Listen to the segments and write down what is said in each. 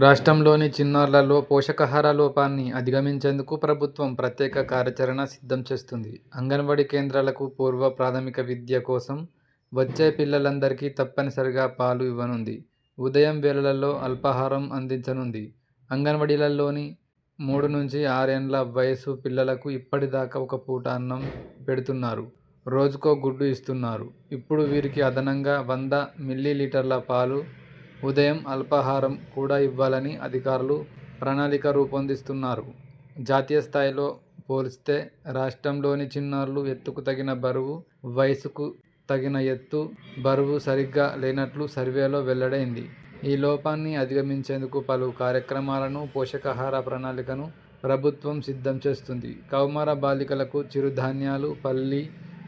రాష్ట్రంలోని చిన్నారులలో పోషకాహార లోపాన్ని అధిగమించేందుకు ప్రభుత్వం ప్రత్యేక కార్యాచరణ సిద్ధం చేస్తుంది. అంగన్వాడీ కేంద్రాలకు పూర్వ ప్రాథమిక విద్య కోసం వచ్చే పిల్లలందరికీ తప్పనిసరిగా పాలు ఇవ్వనుంది. ఉదయం వేళలలో అల్పాహారం అందించనుంది. అంగన్వాడీలలోని 3-6 ఏండ్ల వయసు పిల్లలకు ఇప్పటిదాకా ఒక పూట అన్నం పెడుతున్నారు. రోజుకో గుడ్డు ఇస్తున్నారు. ఇప్పుడు వీరికి అదనంగా 100 మిల్లీలీటర్ల పాలు, ఉదయం అల్పాహారం కూడా ఇవ్వాలని అధికారులు ప్రణాళిక రూపొందిస్తున్నారు. జాతీయ స్థాయిలో పోల్చితే రాష్ట్రంలోని చిన్నారులు ఎత్తుకు తగిన బరువు, వయసుకు తగిన ఎత్తు, బరువు సరిగ్గా లేనట్లు సర్వేలో వెల్లడైంది. ఈ లోపాన్ని అధిగమించేందుకు పలు కార్యక్రమాలను, పోషకాహార ప్రణాళికను ప్రభుత్వం సిద్ధం చేస్తుంది. కౌమార బాలికలకు చిరుధాన్యాలు, పల్లి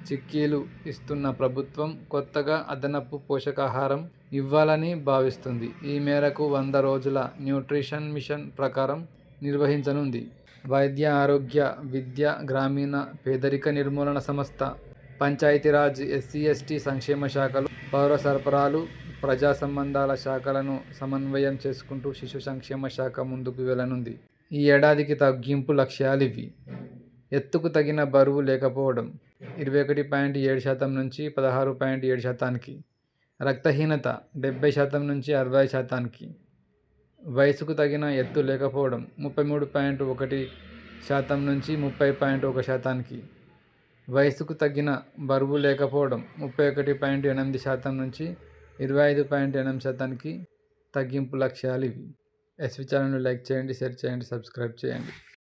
చిక్కీలు ఇస్తున్న ప్రభుత్వం కొత్తగా అదనపు పోషకాహారం ఇవ్వాలని భావిస్తుంది. ఈ మేరకు 100 రోజుల న్యూట్రిషన్ మిషన్ ప్రకారం నిర్వహించనుంది. వైద్య ఆరోగ్య, విద్య, గ్రామీణ పేదరిక నిర్మూలన సంస్థ, పంచాయతీరాజ్, ఎస్సీ ఎస్టీ సంక్షేమ శాఖలు, పౌర సరఫరాలు, ప్రజా సంబంధాల శాఖలను సమన్వయం చేసుకుంటూ శిశు సంక్షేమ శాఖ ముందుకు వెళ్లనుంది. ఈ ఏడాదికి తగ్గింపు లక్ష్యాలివి: ఎత్తుకు తగిన బరువు లేకపోవడం 21.7% నుంచి 16.7%కి, రక్తహీనత 70% నుంచి 60%కి, వయసుకు తగిన ఎత్తు లేకపోవడం 33.1% నుంచి 30.1%కి, వయసుకు తగిన బరువు లేకపోవడం 31.8% నుంచి 25.8%కి తగ్గింపు లక్ష్యాలివి. ఎస్వి ఛానల్ను లైక్ చేయండి, షేర్ చేయండి, సబ్స్క్రైబ్ చేయండి.